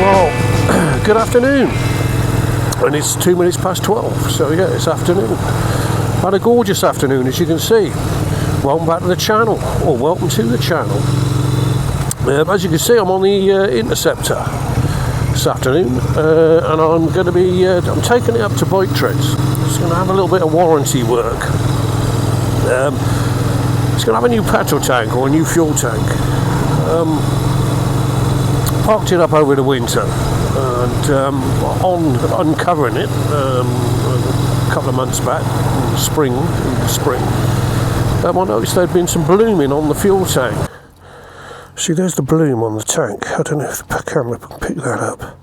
Well, good afternoon, and it's 2 minutes past 12, so yeah, it's afternoon. Had a gorgeous afternoon, as you can see. Welcome back to the channel, or welcome to the channel. As you can see, I'm on the Interceptor this afternoon, and I'm going to be I'm taking it up to Bike Treads. It's going to have a little bit of warranty work. It's going to have a new petrol tank or a new fuel tank. Parked it up over the winter, and on uncovering it a couple of months back in the spring, I noticed there'd been some blooming on the fuel tank. See, there's the bloom on the tank. I don't know if the camera can pick that up.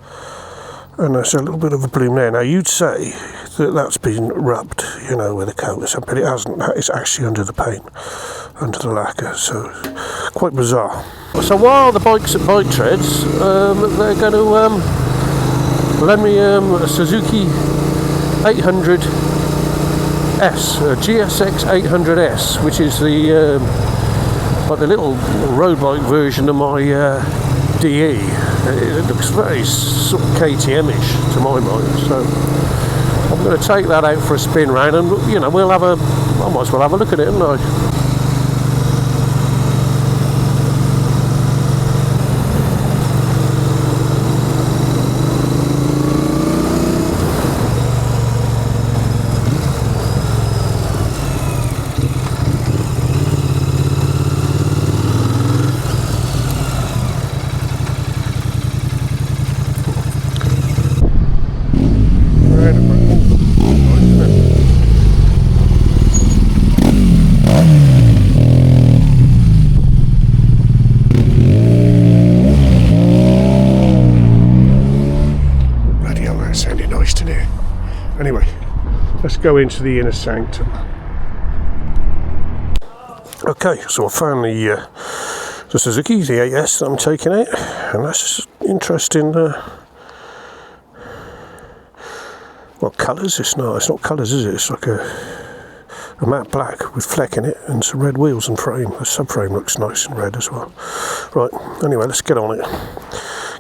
And there's a little bit of a bloom there. Now, you'd say that that's been rubbed, you know, with a coat or something, but it hasn't. It's actually under the paint, under the lacquer, so quite bizarre. So while the bike's at Bike Treads, they're going to lend me a Suzuki 800S, a GSX 800S, which is the like the little road bike version of my DE. It looks very sort of KTM-ish to my mind, so I'm going to take that out for a spin round, and you know, I might as well have a look at it, haven't I? Anyway, let's go into the inner sanctum. Okay, so I found the Suzuki, the 8S that I'm taking out, and that's interesting. What colours? It's not colours, is it? It's like a matte black with fleck in it and some red wheels and frame. The subframe looks nice and red as well. Right, anyway, let's get on it.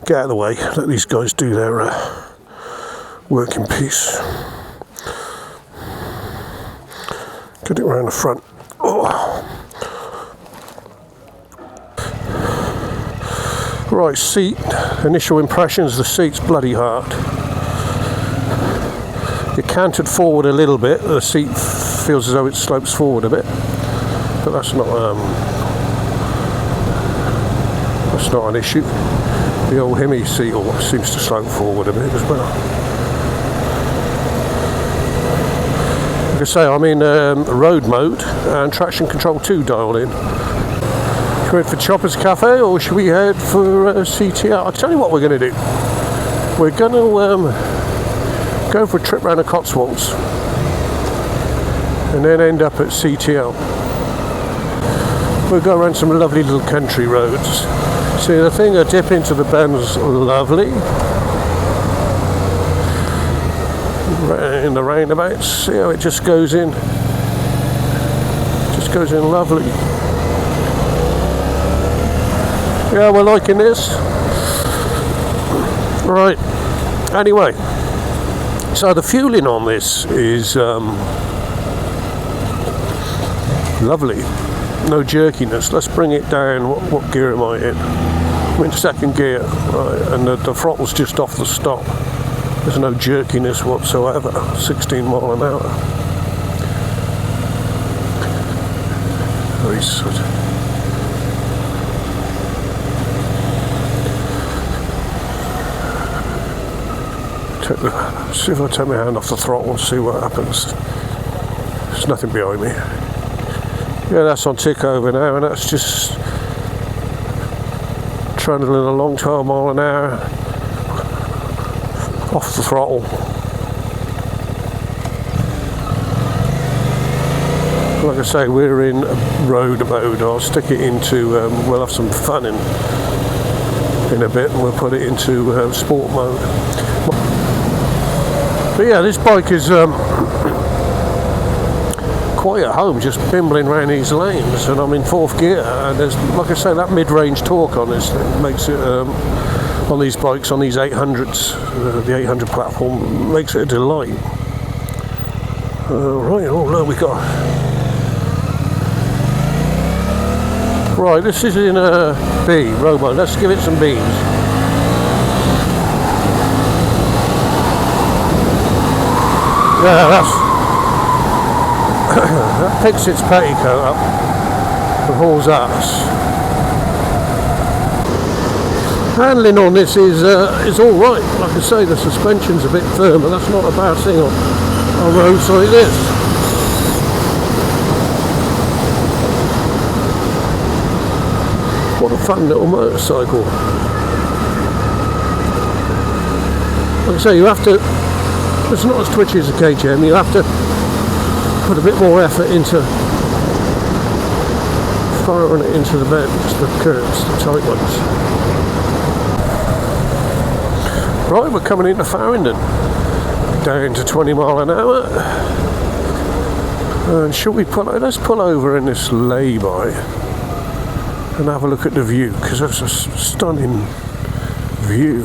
Get out of the way, let these guys do their work in peace. Get it around the front. Oh. Right, seat. Initial impressions, the seat's bloody hard. It canted forward a little bit. The seat feels as though it slopes forward a bit, but that's not an issue. The old Hemi seat seems to slope forward a bit as well. Like I say, I'm in road mode and traction control 2 dialed in. Should we head for Chopper's Cafe or should we head for CTL? I'll tell you what we're going to do. We're going to go for a trip around the Cotswolds and then end up at CTL. We'll go around some lovely little country roads. See, the thing I dip into the bend's lovely. In the roundabouts, see how it just goes in. Just goes in lovely. Yeah, we're liking this. Right. Anyway, so the fueling on this is lovely. No jerkiness. Let's bring it down. What gear am I in? I'm in second gear, right, and the throttle's just off the stop. There's no jerkiness whatsoever. 16 mile an hour. Very sort of. See if I take my hand off the throttle and see what happens. There's nothing behind me. Yeah, that's on tick over now, and that's just trundling along 12 mile an hour. Off the throttle. Like I say, we're in road mode. I'll stick it into, we'll have some fun in a bit, and we'll put it into sport mode. But yeah, this bike is quite at home, just bimbling around these lanes, and I'm in fourth gear, and there's, like I say, that mid-range torque on this thing makes it on these bikes, on these 800s, the 800 platform, makes it a delight. Right, oh no, we got... Right, this is in a B, Robo, let's give it some Bs. Yeah, that picks its petticoat up and hauls ass. Handling on this is alright. Like I say, the suspension's a bit firmer. That's not a bad thing on roads like this. What a fun little motorcycle. Like I say, you have to... It's not as twitchy as a KTM. You have to put a bit more effort into firing it into the bends, the curves, the tight ones. Right, we're coming into Farringdon, down to 20 mile an hour. And should we let's pull over in this lay-by and have a look at the view, because that's a stunning view.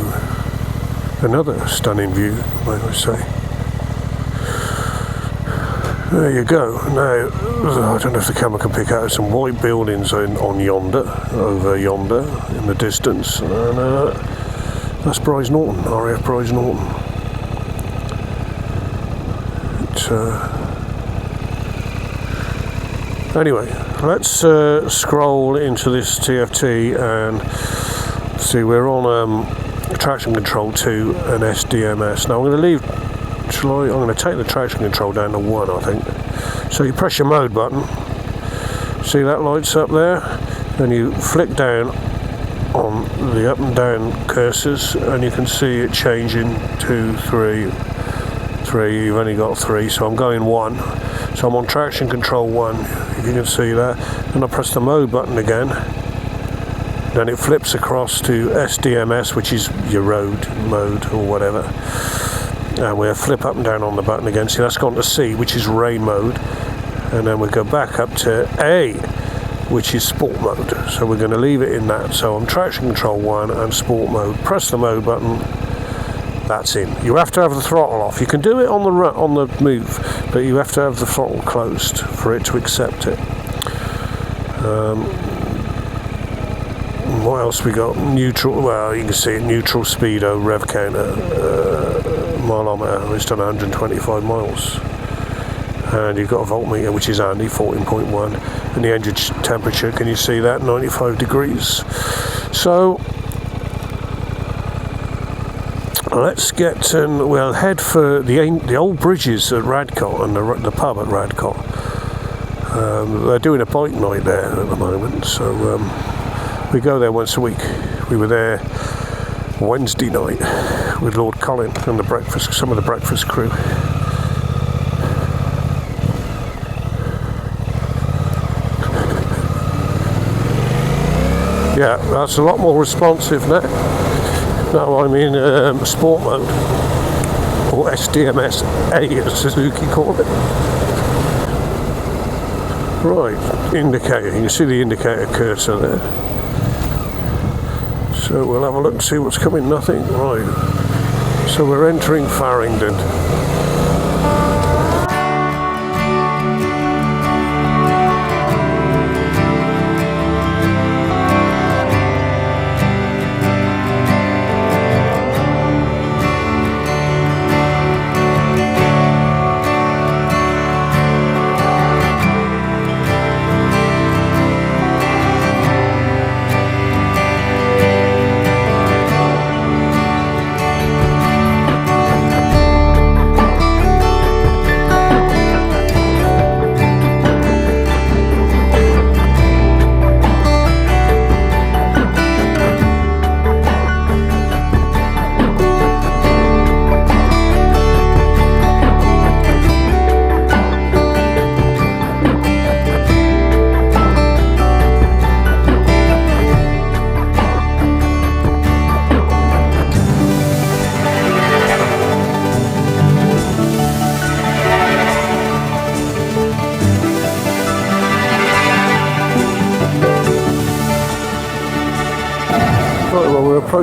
Another stunning view, I would say. There you go. Now, I don't know if the camera can pick out some white buildings on yonder, over yonder in the distance. And that's Bryce Norton, RAF Bryce Norton. Anyway, let's scroll into this TFT and see, we're on traction control 2 and SDMS. Now I'm going to leave, I'm going to take the traction control down to 1, I think. So you press your mode button, see that lights up there, and you flick down on the up and down cursors and you can see it changing 2, 3, you've only got 3, so I'm going 1. So I'm on traction control 1, if you can see that, and I press the mode button again. Then it flips across to SDMS, which is your road mode or whatever. And we'll flip up and down on the button again. See, that's gone to C, which is rain mode. And then we go back up to A, which is sport mode. So we're going to leave it in that. So I'm traction control 1 and sport mode. Press the mode button. That's in. You have to have the throttle off. You can do it on the move, but you have to have the throttle closed for it to accept it. What else we got? Neutral, well, you can see it, neutral speedo, rev counter, mileometer, it's done 125 miles. And you've got a voltmeter, which is handy, 14.1. And the engine temperature, can you see that? 95 degrees. So, let's get, we'll head for the old bridges at Radcott and the pub at Radcott. They're doing a bike night there at the moment, so we go there once a week. We were there Wednesday night with Lord Colin and some of the breakfast crew. Yeah, that's a lot more responsive now. Now I'm in sport mode, or SDMS A as Suzuki call it. Right, indicator, you can see the indicator cursor there. So we'll have a look and see what's coming, nothing, right. So we're entering Farringdon.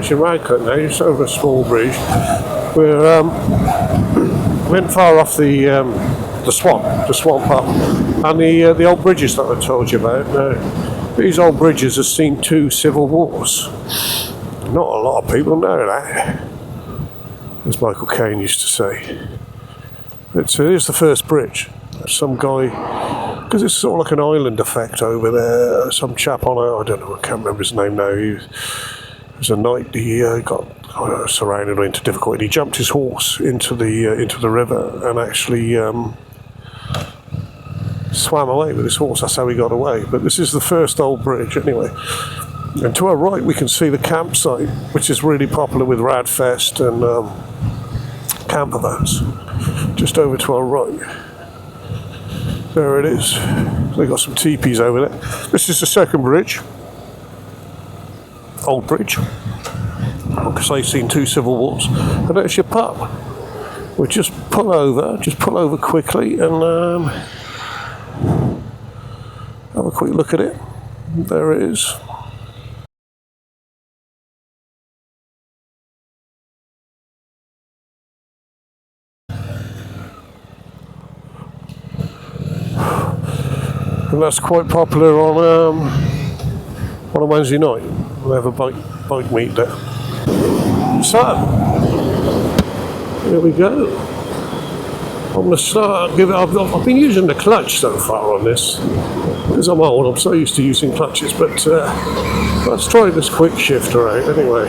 approaching Radcliffe now, just over a small bridge. We're went far off the swamp up, and the old bridges that I told you about. Now, these old bridges have seen 2 civil wars. Not a lot of people know that, as Michael Caine used to say. But here's the first bridge. Some guy, because it's sort of like an island effect over there. Some chap on I don't know, I can't remember his name now. He was a knight. He got surrounded or into difficulty. He jumped his horse into the river and actually swam away with his horse. That's how he got away. But this is the first old bridge anyway. And to our right we can see the campsite, which is really popular with Radfest and camper vans. Just over to our right. There it is. They've got some teepees over there. This is the second bridge. Old bridge. Because they've seen 2 civil wars. And there's your pub. We'll just pull over quickly and have a quick look at it. There it is. And that's quite popular on a Wednesday night. We'll have a bike meet there. So, here we go. I'm going to start. I've been using the clutch so far on this because I'm old. I'm so used to using clutches. But let's try this quick shifter out anyway.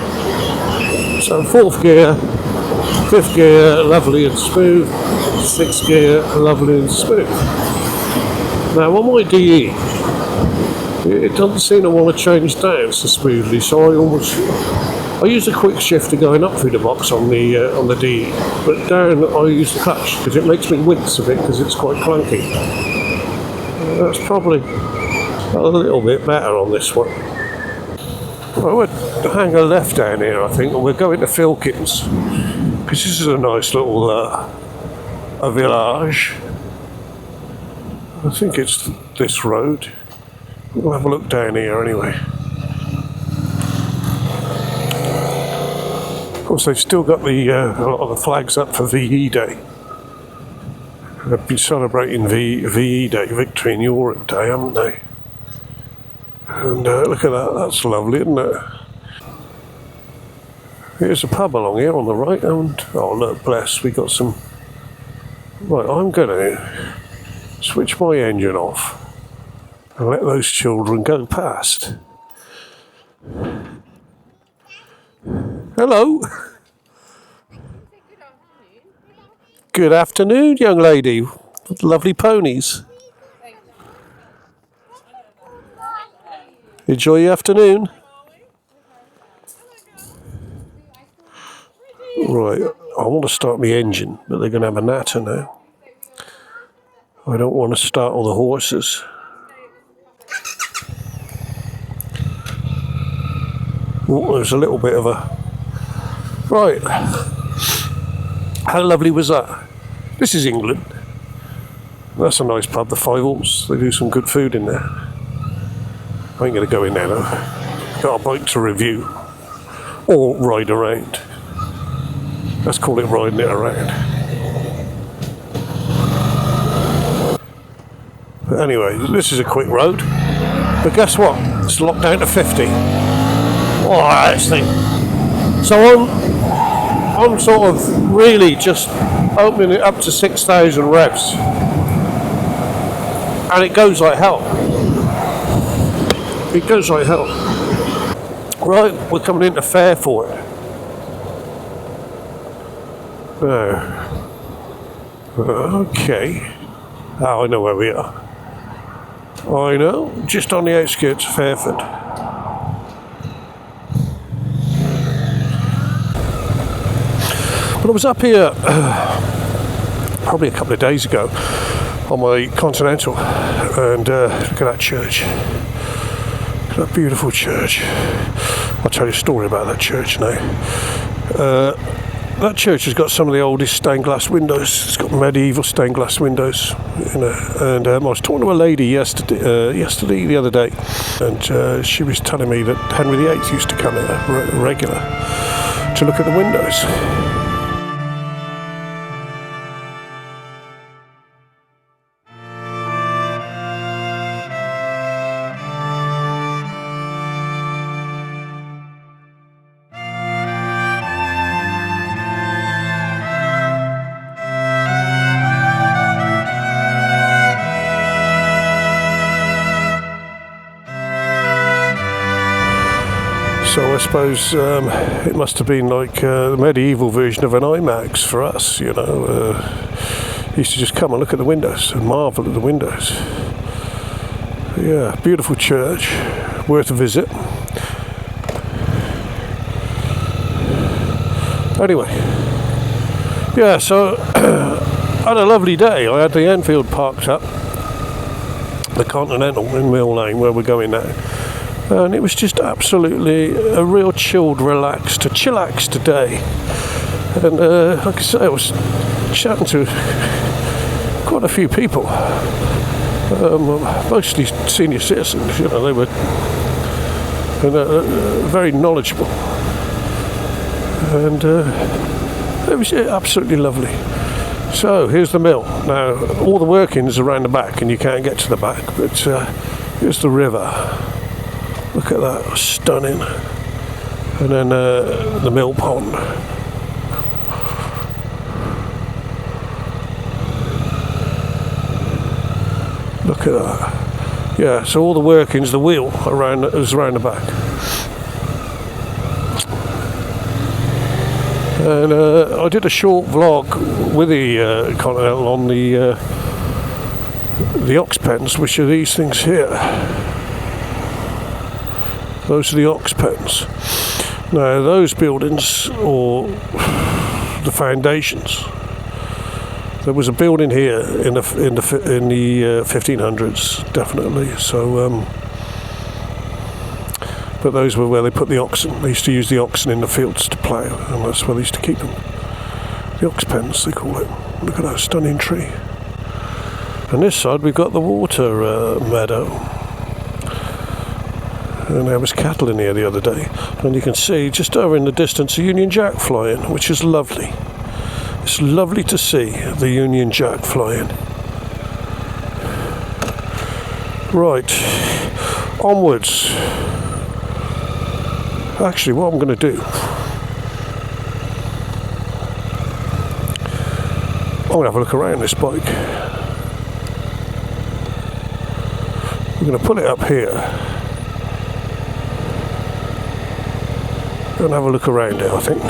So 4th gear, 5th gear, lovely and smooth. 6th gear, lovely and smooth. Now on my DE, it doesn't seem to want to change down so smoothly, so I use a quick shifter going up through the box on the DE, but down I use the clutch because it makes me wince a bit because it's quite clunky. That's probably a little bit better on this one. Well, we'll hang a left down here, I think, and we're going to Filkins because this is a nice little a village. I think it's this road. We'll have a look down here anyway. Of course, they've still got a lot of the flags up for VE Day. They've been celebrating VE Day, Victory in Europe Day, haven't they? And look at that, that's lovely, isn't it? Here's a pub along here on the right, and oh look, bless, we got some. Right, I'm going to switch my engine off and let those children go past. Hello. Good afternoon, young lady. Lovely ponies. Enjoy your afternoon. Right, I want to start my engine, but they're going to have a natter now. I don't want to startle the horses. Oh, there's a little bit of a... Right. How lovely was that? This is England. That's a nice pub, the Five Alls. They do some good food in there. I ain't going to go in there though. Got a bike to review. Or ride around. Let's call it riding it around. But anyway, this is a quick road. But guess what? It's locked down to 50. Oh, this thing. So I'm sort of really just opening it up to 6,000 revs. And it goes like hell. It goes like hell. Right, we're coming into Fairford. Okay. Oh, I know where we are. I know, just on the outskirts of Fairford. But I was up here probably a couple of days ago on my Continental, and look at that church. Look at that beautiful church. I'll tell you a story about that church now. that church has got some of the oldest stained glass windows. It's got medieval stained glass windows, you know. And I was talking to a lady yesterday, the other day, and she was telling me that Henry VIII used to come here regular to look at the windows. So I suppose it must have been like the medieval version of an IMAX for us, you know. Used to just come and look at the windows and marvel at the windows. Yeah, beautiful church, worth a visit. Anyway, yeah, so I had a lovely day. I had the Enfield parked up, the Continental in Mill Lane where we're going now. And it was just absolutely a real chilled, chillaxed day. And like I say, I was chatting to quite a few people, mostly senior citizens. You know, they were very knowledgeable, and it was absolutely lovely. So here's the mill. Now all the workings are around the back, and you can't get to the back. But here's the river. Look at that, stunning. And then the mill pond. Look at that. Yeah, so all the workings, the wheel is around the back. And I did a short vlog with the Continental on the ox pens, which are these things here. Those are the ox pens. Now those buildings, or the foundations, there was a building here in the 1500s, definitely. So, but those were where they put the oxen. They used to use the oxen in the fields to plough, and that's where they used to keep them. The ox pens, they call it. Look at that stunning tree. On this side we've got the water meadow. And there was cattle in here the other day, and you can see just over in the distance a Union Jack flying, which is lovely. It's lovely to see the Union Jack flying. Right, onwards. Actually, what I'm going to do, I'm going to have a look around this bike. We're going to put it up here and have a look around it, I think.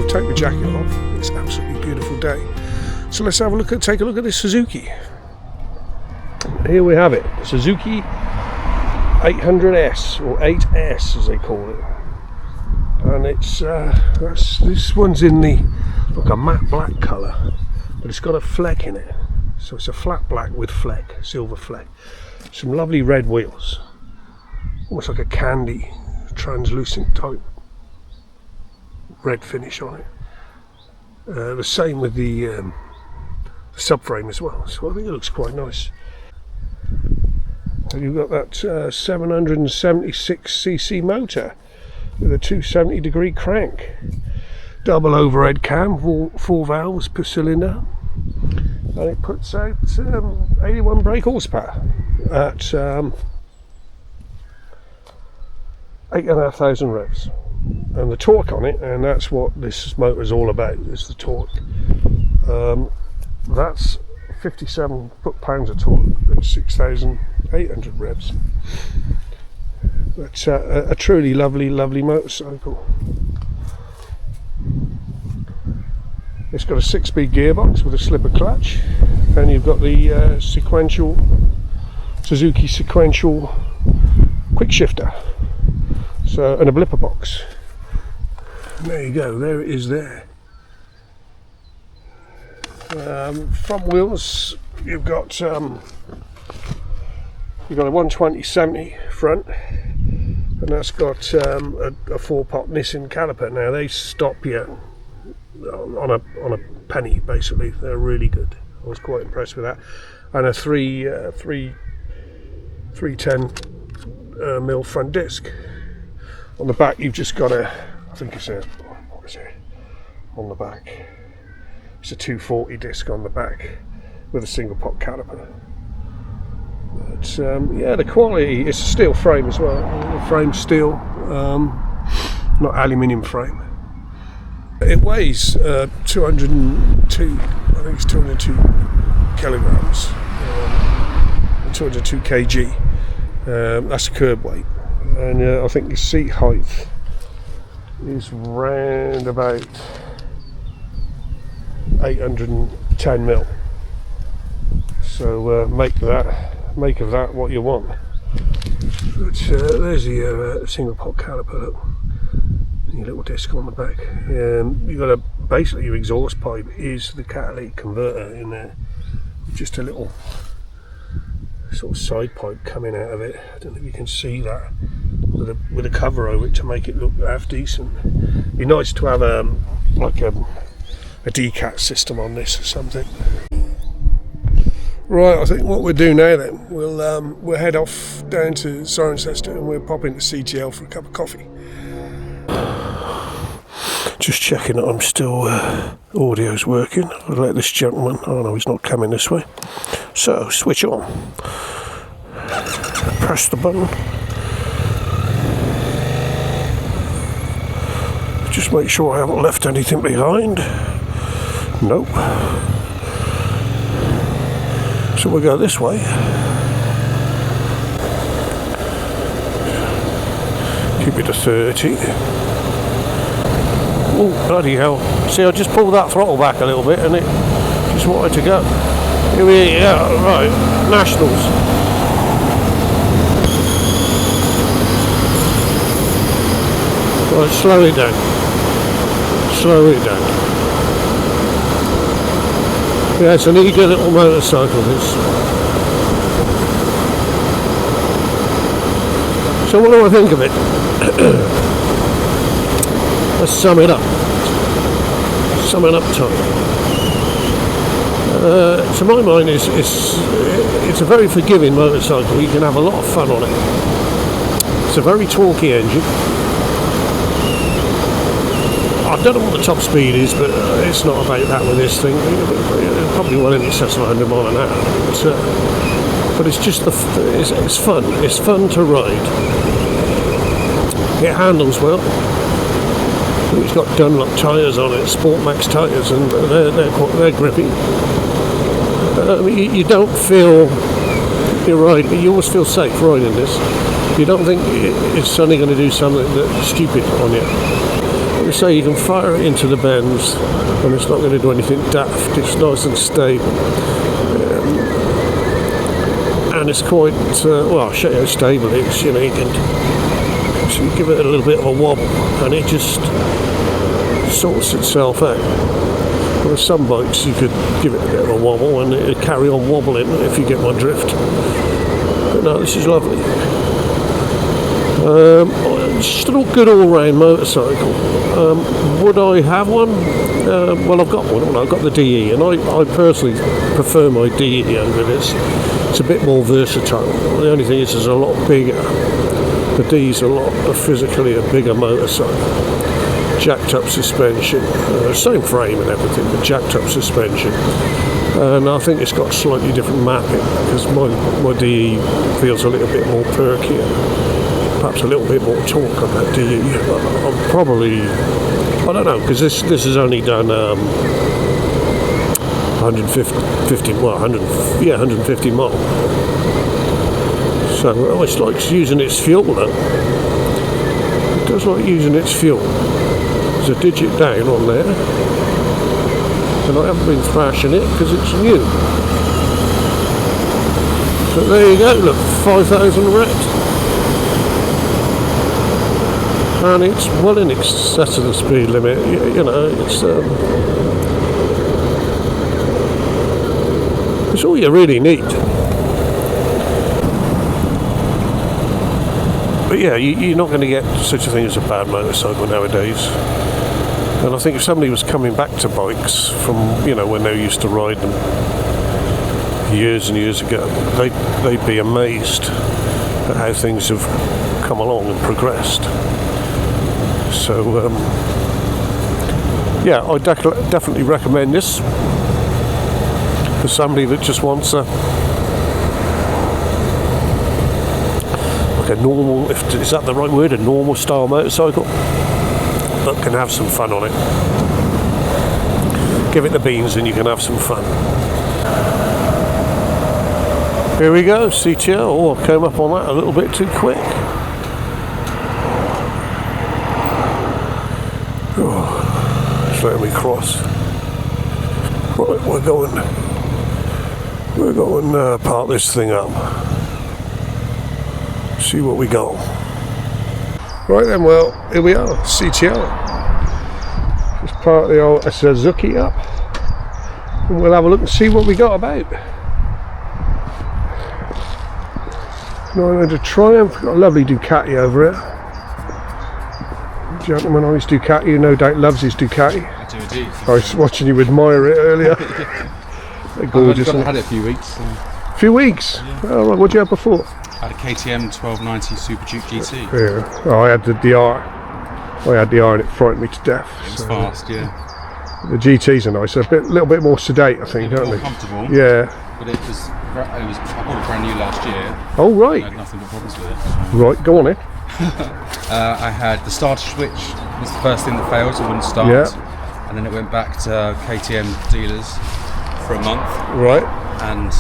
Take the jacket off. It's an absolutely beautiful day. So let's take a look at this Suzuki. Here we have it, Suzuki 800S or 8S as they call it. And it's this one's in the like a matte black colour, but it's got a fleck in it. So it's a flat black with fleck, silver fleck. Some lovely red wheels, almost like a candy, translucent type red finish on it. The same with the subframe as well, so I think it looks quite nice. And you've got that 776cc motor with a 270-degree crank, double overhead cam, four valves per cylinder, and it puts out 81 brake horsepower at 8,500 revs. and the torque on it, and that's what this motor is all about, is the torque. That's 57 foot-pounds of torque at 6,800 revs. That's a truly lovely motorcycle. It's got a 6-speed gearbox with a slipper clutch, and you've got the Suzuki sequential quick shifter, so, and a blipper box. And there you go, there it is there. Front wheels, you've got a 120/70 front, and that's got a 4-pot Nissan caliper. Now they stop you on a penny basically. They're really good. I was quite impressed with that. And a 310 mil front disc. On the back you've just got I think it's what is it on the back? It's a 240 disc on the back with a single pot caliper. But yeah, the quality, it's a steel frame as well. The frame's steel, not aluminium frame. It weighs 202, I think it's 202 kilograms, 202 kg. That's curb weight, and I think the seat height is round about 810 mil. So make of that what you want. But there's the single pot caliper. Look. Your little disc on the back. You've got basically your exhaust pipe is the catalytic converter in there. Just a little sort of side pipe coming out of it. I don't know if you can see that with a cover over it to make it look half decent. It'd be nice to have like a decat system on this or something. Right, I think what we'll do now then, we'll head off down to Cirencester and we'll pop into CTL for a cup of coffee. Just checking that I'm still audio's working. I'll let this gentleman, oh no, he's not coming this way. So switch on, press the button, just make sure I haven't left anything behind. Nope. So we'll go this way. Keep it to 30. Oh, bloody hell. See, I just pulled that throttle back a little bit and it just wanted to go. Here we are, right, Nationals. Right, slow it down. Slow it down. Yeah, it's an eager little motorcycle, this. So what do I think of it? Let's sum it up. Sum it up time. To my mind, it's a very forgiving motorcycle. You can have a lot of fun on it. It's a very torquey engine. I don't know what the top speed is, but it's not about that with this thing. Probably well in excess of 100 mile an hour. But it's just it's fun. It's fun to ride. It handles well. It's got Dunlop tyres on it, Sport Max tyres, and they're grippy. You don't feel you're riding. You always feel safe riding this. You don't think it's suddenly going to do something that's stupid on you. Like I say, you can fire it into the bends, and it's not going to do anything daft. It's nice and stable, and it's quite well. I'll show you how stable it is. You know, you can. So you give it a little bit of a wobble and it just sorts itself out. With some bikes you could give it a bit of a wobble and it'd carry on wobbling, if you get my drift. But no, this is lovely. Just a good all-round motorcycle. Would I have one? Well, I've got one. I've got the DE, and I personally prefer my DE over this. It's a bit more versatile. The only thing is it's a lot bigger. The D's physically a bigger motorcycle. Jacked up suspension, same frame and everything, but jacked up suspension. And I think it's got slightly different mapping because my DE feels a little bit more perkier. perhaps a little bit more torque on that DE. I'm probably, I don't know, because this has only done 150 mile. So it's like using its fuel though. It does like using its fuel. There's a digit down on there, and I haven't been thrashing it because it's new. But there you go, look, 5,000 reps. And it's well in excess of the speed limit, you know, it's all you really need. But yeah, you're not going to get such a thing as a bad motorcycle nowadays. And I think if somebody was coming back to bikes from, you know, when they used to ride them years and years ago, they'd be amazed at how things have come along and progressed. So yeah, I definitely recommend this for somebody that just wants a normal, is that the right word, a normal style motorcycle, but can have some fun on it. Give it the beans and you can have some fun. Here we go, CTL. Oh, I came up on that a little bit too quick. Oh, just letting me cross. Right, we're going to part this thing up. See what we got. Right then, well, here we are, CTL. Just part the old Suzuki up, and we'll have a look and see what we got about. 900 Triumph, got a lovely Ducati over here. Gentleman on his Ducati, who no doubt loves his Ducati. I do indeed. I was watching you admire it earlier. They're gorgeous. I've had it a few weeks. A few weeks? Yeah. Oh, right. What did you have before? I had a KTM 1290 Super Duke GT. Yeah. Oh, I had the DR. I had the R and it frightened me to death. It was fast, yeah. The GTs are nice. They're a little bit more sedate, I think, aren't they? More comfortable. Yeah. But I bought it brand new last year. Oh, right. I had nothing but problems with it. Right, go on then. I had the starter switch was the first thing that failed, so it wouldn't start. Yeah. And then it went back to KTM dealers for a month. Right. And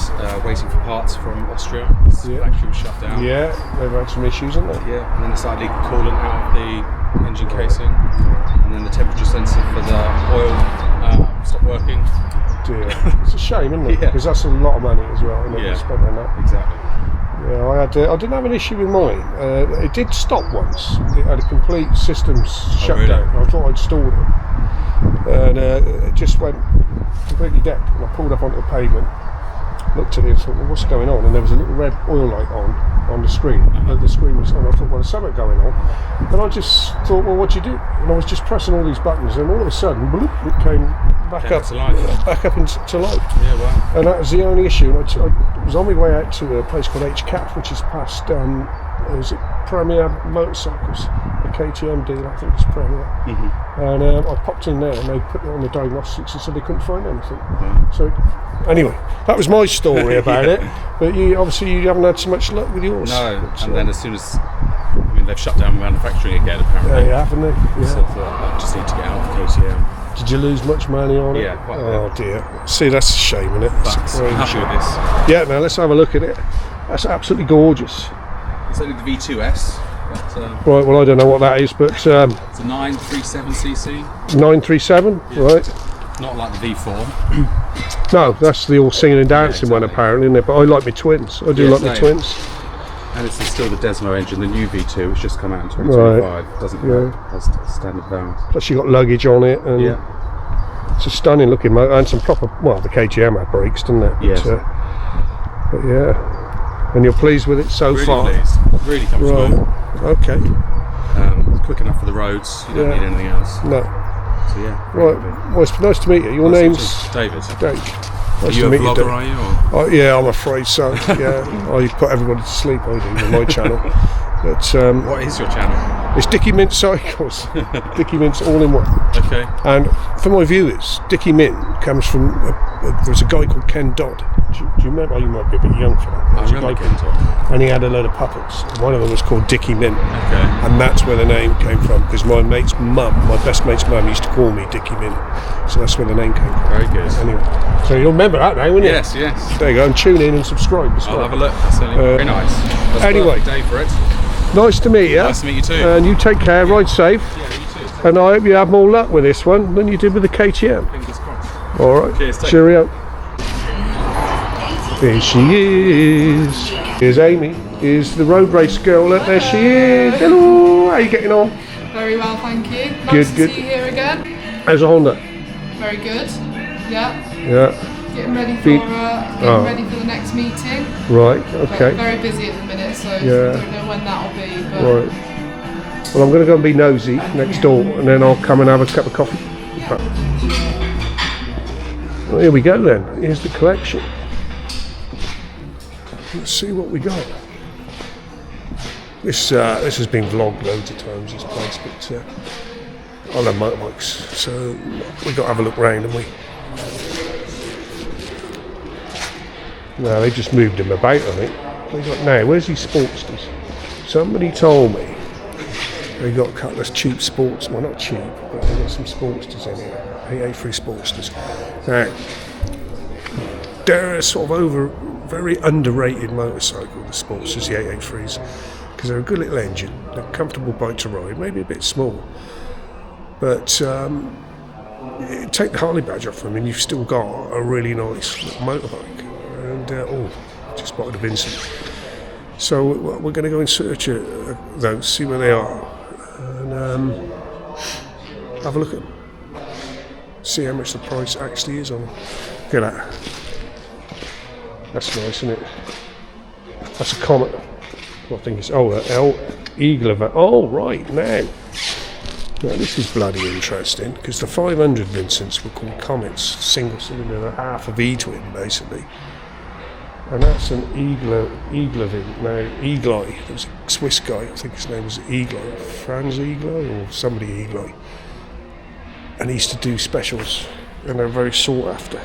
waiting for parts from Austria. The factory was shut down. Yeah, they've had some issues, haven't they? Yeah, and then the slightly coolant out of the engine casing, and then the temperature sensor for the oil stopped working. Dear. It's a shame, isn't it? Yeah. Because that's a lot of money as well, isn't it? Yeah. Spent on that. Exactly. Yeah, I didn't have an issue with mine. It did stop once. It had a complete system shutdown. Really? I thought I'd stalled it, and it just went completely dead. And I pulled up onto the pavement, looked at it and thought, well, what's going on? And there was a little red oil light on the screen. And the screen was on. I thought, well, there's something going on. And I just thought, well, what do you do? And I was just pressing all these buttons, and all of a sudden, bloop, it came back up to life. Yeah, wow. And that was the only issue. And I was on my way out to a place called HCAF, which is past, is it Premier Motorcycles, a KTM dealer, I think it's Premier. Mm-hmm. And I popped in there and they put it on the diagnostics and said they couldn't find anything. So anyway, that was my story about it. But you haven't had so much luck with yours. No, and then as soon as they've shut down manufacturing again, apparently. Yeah, haven't they? Yeah. So I thought I just need to get out of KTM. Did you lose much money on it? Yeah, quite a bit. Oh dear. See, that's a shame, isn't it? But I'm happy with this. Yeah, now let's have a look at it. That's absolutely gorgeous. It's only the V2S. But, right, well I don't know what that is, but it's a 937cc. 937, yeah. Right. Not like the V4. No, that's the all singing and dancing one apparently, isn't it? But I like my twins. I do like my twins. And it's still the Desmo engine, the new V2, which just come out in 2025. Right. Doesn't has standard valves. Plus you got luggage on it, and it's a stunning looking motor, and some proper. Well, the KTM had brakes, didn't it? Yes. But yeah, and you're pleased with it so far? Really pleased. Really comfortable. Right. Okay. Quick enough for the roads. You don't need anything else. No. So yeah. Right. Well, it's nice to meet you. Your name's David. Dave. Are you a vlogger, are you? Or? Yeah, I'm afraid so. Yeah, I put everybody to sleep. I do with my channel. But what is your channel? It's Dickie Mint Cycles. Dickie Mint's all in one. Okay. And for my viewers, Dickie Mint comes from, there's a guy called Ken Dodd. Do you remember? Oh, you might be a bit young for that. I remember Ken Dodd. And he had a load of puppets. One of them was called Dickie Mint. Okay. And that's where the name came from, because my best mate's mum used to call me Dickie Mint. So that's where the name came from. Very good. Anyway, so you'll remember that now, won't you? Yes, yes. There you go, and tune in and subscribe. I'll have a look. That's very nice. That's anyway. a day for it. Nice to meet you. Nice to meet you too. And you take care, ride safe. Yeah, you too. And I hope you have more luck with this one than you did with the KTM. Fingers crossed. All right. Cheers, take Cheerio. There she is. Here's Amy. Here's the road race girl. Look, there she is. Hello. How are you getting on? Very well, thank you. Nice Good, to good. see you here again. How's a Honda? Very good. Yeah. Yeah. Getting ready for the next meeting. Right. But Okay. very busy at the minute, so Yeah. don't know when that'll be. But Right. Well, I'm going to go and be nosy next door, and then I'll come and have a cup of coffee. Well, here we go then. Here's the collection. Let's see what we got. This has been vlogged loads of times, this place, but I love motorbikes, so we've got to have a look round, haven't we? No, they just moved them about, I think. They got now. Where's these Sportsters? Somebody told me they got a couple of cheap sports. Well, not cheap, but they got some Sportsters in here. AA3 Sportsters. Now, they're a sort of very underrated motorcycle, the Sportsters, the AA3s, because they're a good little engine. They're a comfortable bike to ride, maybe a bit small, but take the Harley badge off them, and you've still got a really nice little motorbike. And just spotted a Vincent. So we're going to go in search of those, see where they are, and have a look at them. See how much the price actually is on them. Look at that. That's nice, isn't it? That's a Comet. I think it's Eagle of. Oh, right now. Now this is bloody interesting, because the 500 Vincents were called Comets, single cylinder, half a V-twin basically. And that's an Eagle now, Eagle. There was a Swiss guy, I think his name was Eagle, Franz Eagle or somebody Eagle. And he used to do specials, and they're very sought after.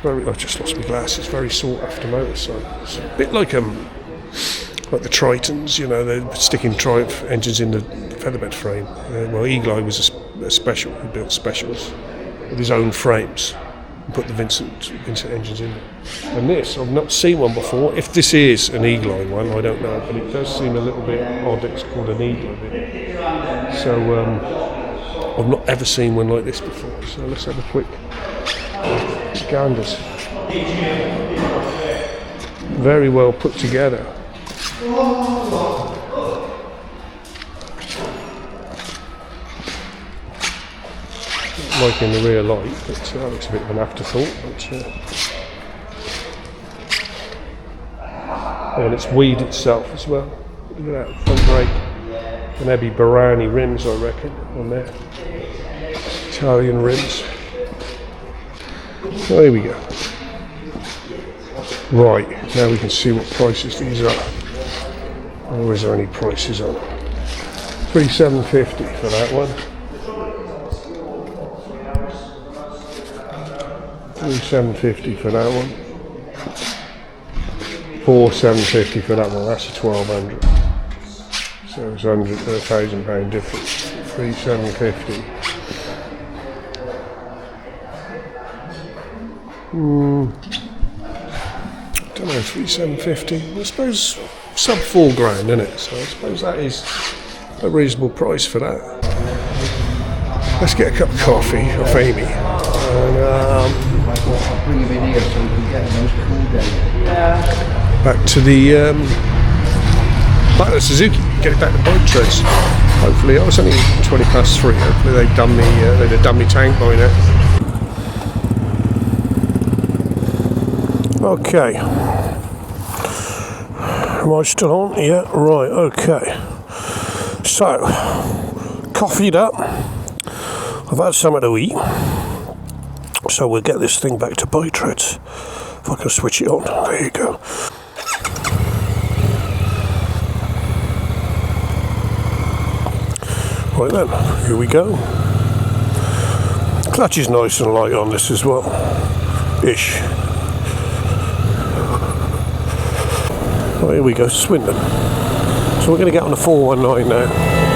I just lost my glasses. Very sought after motorcycles. A bit like the Tritons, you know, they're sticking Triumph engines in the featherbed frame. Well, Eagle was a special. He built specials with his own frames. Put the Vincent engines in there. And this, I've not seen one before. If this is an Eagle one, I don't know, but it does seem a little bit odd. It's called an Eagle. So I've not ever seen one like this before. So let's have a quick ganders. Very well put together. Like in the rear light, but that looks a bit of an afterthought. And it's weed itself as well. Look at that front brake. And there'd be Barani rims, I reckon, on there. Italian rims. So here we go. Right, now we can see what prices these are. Or is there any prices on? $3,750 for that one. $3,750 for that one. $4,750 for that one. That's a 1,200. So it's £1,000 difference. $3,750. Don't know, $3,750. I suppose sub £4,000, isn't it? So I suppose that is a reasonable price for that. Let's get a cup of coffee off Amy. And I'll bring him in here so we can get a nice cool day. back to the Suzuki. Get it back to bike trace. Hopefully, I was only 3:20. Hopefully they'd have done me tank by now. Okay. Am I still on? Yeah, right, okay. So, coffeeed up. I've had something to eat. So we'll get this thing back to bike treads. If I can switch it on. There you go. Right then, here we go. Clutch is nice and light on this as well, ish. Right, here we go, Swindon. So we're going to get on the 419 now.